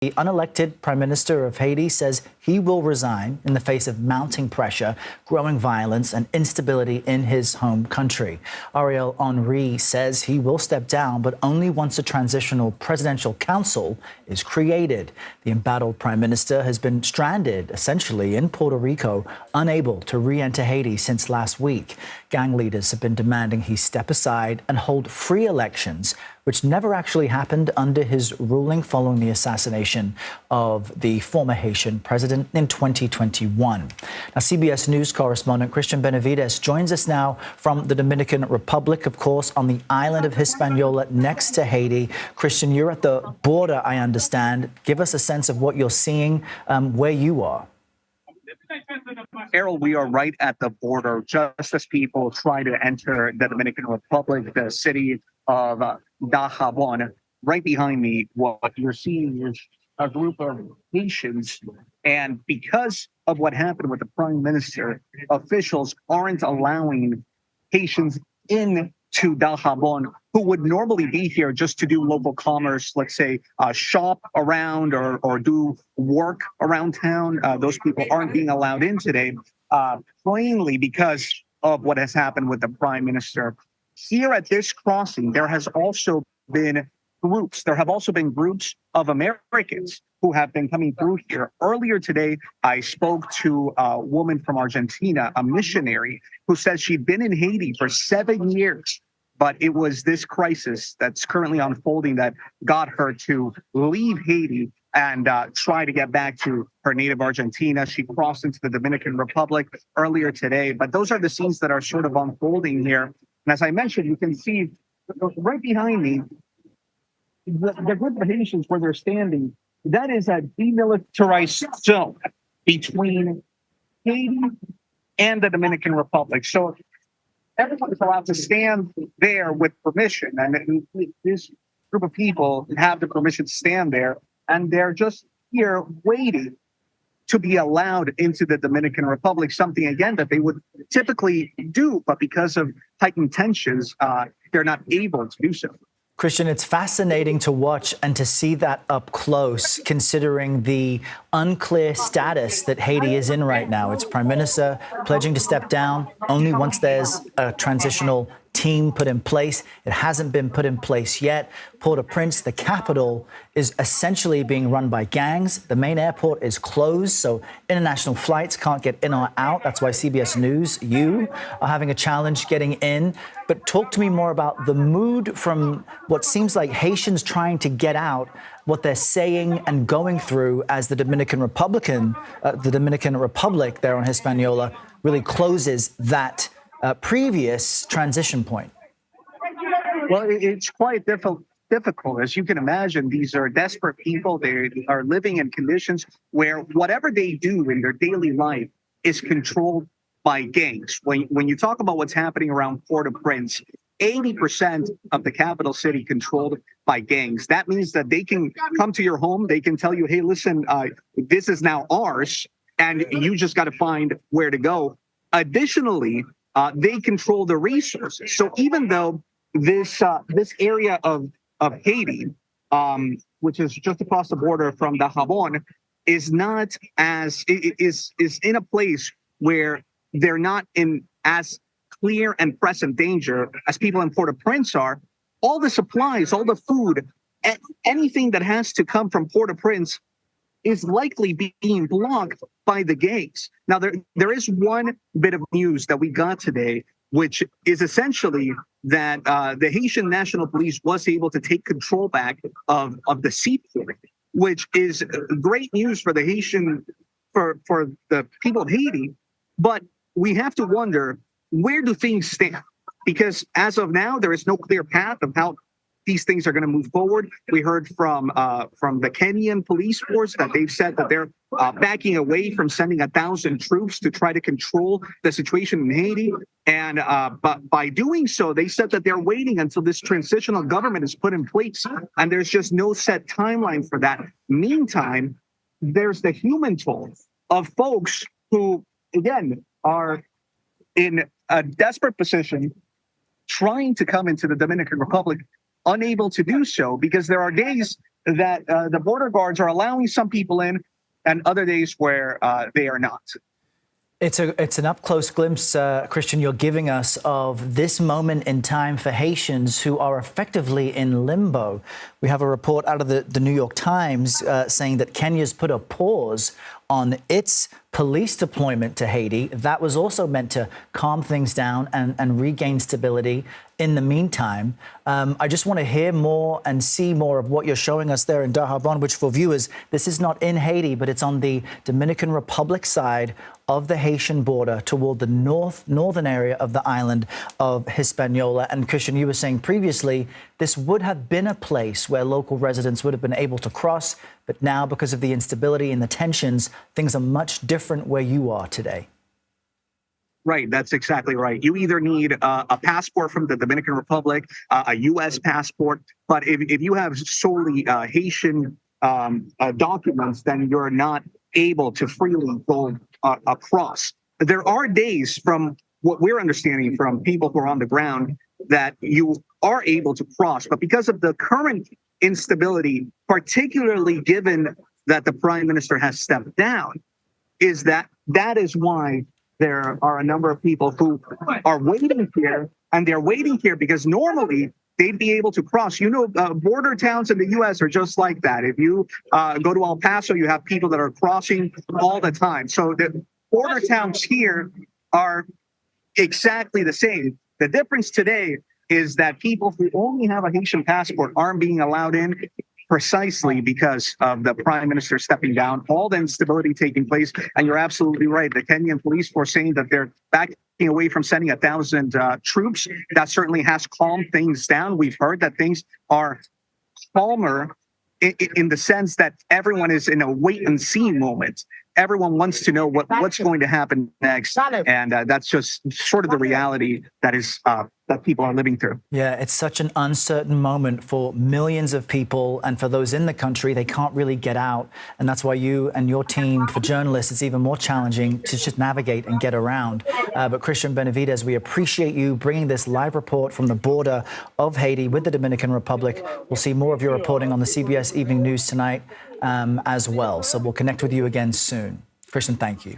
The unelected Prime Minister of Haiti says he will resign in the face of mounting pressure, growing violence, and instability in his home country. Ariel Henry says he will step down, but only once a transitional presidential council is created. The embattled Prime Minister has been stranded, essentially, in Puerto Rico, unable to re-enter Haiti since last week. Gang leaders have been demanding he step aside and hold free elections, which never actually happened under his ruling following the assassination of the former Haitian president in 2021. Now, CBS News correspondent Cristian Benavides joins us now from the Dominican Republic, of course, on the island of Hispaniola next to Haiti. Cristian, you're at the border, I understand. Give us a sense of what you're seeing where you are. Ariel, we are right at the border, just as people try to enter the Dominican Republic, the city of Dajabon. Right behind me, what you're seeing is a group of Haitians. And because of what happened with the prime minister, officials aren't allowing Haitians into Dajabon who would normally be here just to do local commerce, let's say shop around or do work around town. Those people aren't being allowed in today, plainly because of what has happened with the prime minister. Here at this crossing, there have also been groups of Americans who have been coming through here. Earlier today, I spoke to a woman from Argentina, a missionary, who said she'd been in Haiti for 7 years, but it was this crisis that's currently unfolding that got her to leave Haiti and try to get back to her native Argentina. She crossed into the Dominican Republic earlier today, but those are the scenes that are sort of unfolding here. And as I mentioned, you can see right behind me, the group of Haitians where they're standing, that is a demilitarized zone between Haiti and the Dominican Republic. So everyone is allowed to stand there with permission. And this group of people have the permission to stand there, and they're just here waiting to be allowed into the Dominican Republic, something, again, that they would typically do, but because of heightened tensions, they're not able to do so. Cristian, it's fascinating to watch and to see that up close, considering the unclear status that Haiti is in right now. Its prime minister pledging to step down only once there's a transitional team put in place. It hasn't been put in place yet. Port-au-Prince, the capital, is essentially being run by gangs. The main airport is closed, so international flights can't get in or out. That's why CBS News, you are having a challenge getting in. But talk to me more about the mood from what seems like Haitians trying to get out, what they're saying and going through as the Dominican Republic there on Hispaniola really closes that previous transition point. Well, it's quite difficult. As you can imagine, these are desperate people. They are living in conditions where whatever they do in their daily life is controlled by gangs. When you talk about what's happening around Port-au-Prince, 80% of the capital city controlled by gangs. That means that they can come to your home. They can tell you, hey, listen, this is now ours, and you just got to find where to go. Additionally, they control the resources. So even though this area of Haiti, which is just across the border from Dajabon, is not as is in a place where they're not in as clear and present danger as people in Port-au-Prince are, all the supplies, all the food, anything that has to come from Port-au-Prince is likely being blocked by the gangs. Now, there is one bit of news that we got today, which is essentially that the Haitian National Police was able to take control back of the seaport, which is great news for the for the people of Haiti. But we have to wonder, where do things stand? Because as of now, there is no clear path of how these things are going to move forward. We heard from the Kenyan police force that they've said that they're backing away from sending 1,000 troops to try to control the situation in Haiti. And but by doing so, they said that they're waiting until this transitional government is put in place. And there's just no set timeline for that. Meantime, there's the human toll of folks who, again, are in a desperate position trying to come into the Dominican Republic, unable to do so because there are days that the border guards are allowing some people in, and other days where they are not. It's an up-close glimpse, Cristian, you're giving us of this moment in time for Haitians who are effectively in limbo. We have a report out of the New York Times saying that Kenya's put a pause on its police deployment to Haiti. That was also meant to calm things down and regain stability. In the meantime, I just want to hear more and see more of what you're showing us there in Dajabon, which for viewers, this is not in Haiti, but it's on the Dominican Republic side of the Haitian border toward the northern area of the island of Hispaniola. And Cristian, you were saying previously, this would have been a place where local residents would have been able to cross. But now, because of the instability and the tensions, things are much different where you are today. Right, that's exactly right. You either need a passport from the Dominican Republic, a U.S. passport, but if you have solely Haitian documents, then you're not able to freely go across. There are days, from what we're understanding from people who are on the ground, that you are able to cross, but because of the current instability, particularly given that the Prime Minister has stepped down, that is why there are a number of people who are waiting here, and they're waiting here because normally they'd be able to cross. You know, border towns in the U.S. are just like that. If you go to El Paso, you have people that are crossing all the time. So the border towns here are exactly the same. The difference today is that people who only have a Haitian passport aren't being allowed in, precisely because of the Prime Minister stepping down, all the instability taking place. And you're absolutely right. The Kenyan police force saying that they're backing away from sending 1,000 troops. That certainly has calmed things down. We've heard that things are calmer in the sense that everyone is in a wait and see moment. Everyone wants to know what's going to happen next. And that's just sort of the reality that is that people are living through. Yeah, it's such an uncertain moment for millions of people, and for those in the country, they can't really get out. And that's why you and your team, for journalists, it's even more challenging to just navigate and get around. But Cristian Benavides, we appreciate you bringing this live report from the border of Haiti with the Dominican Republic. We'll see more of your reporting on the CBS Evening News tonight as well. So we'll connect with you again soon. Cristian, thank you.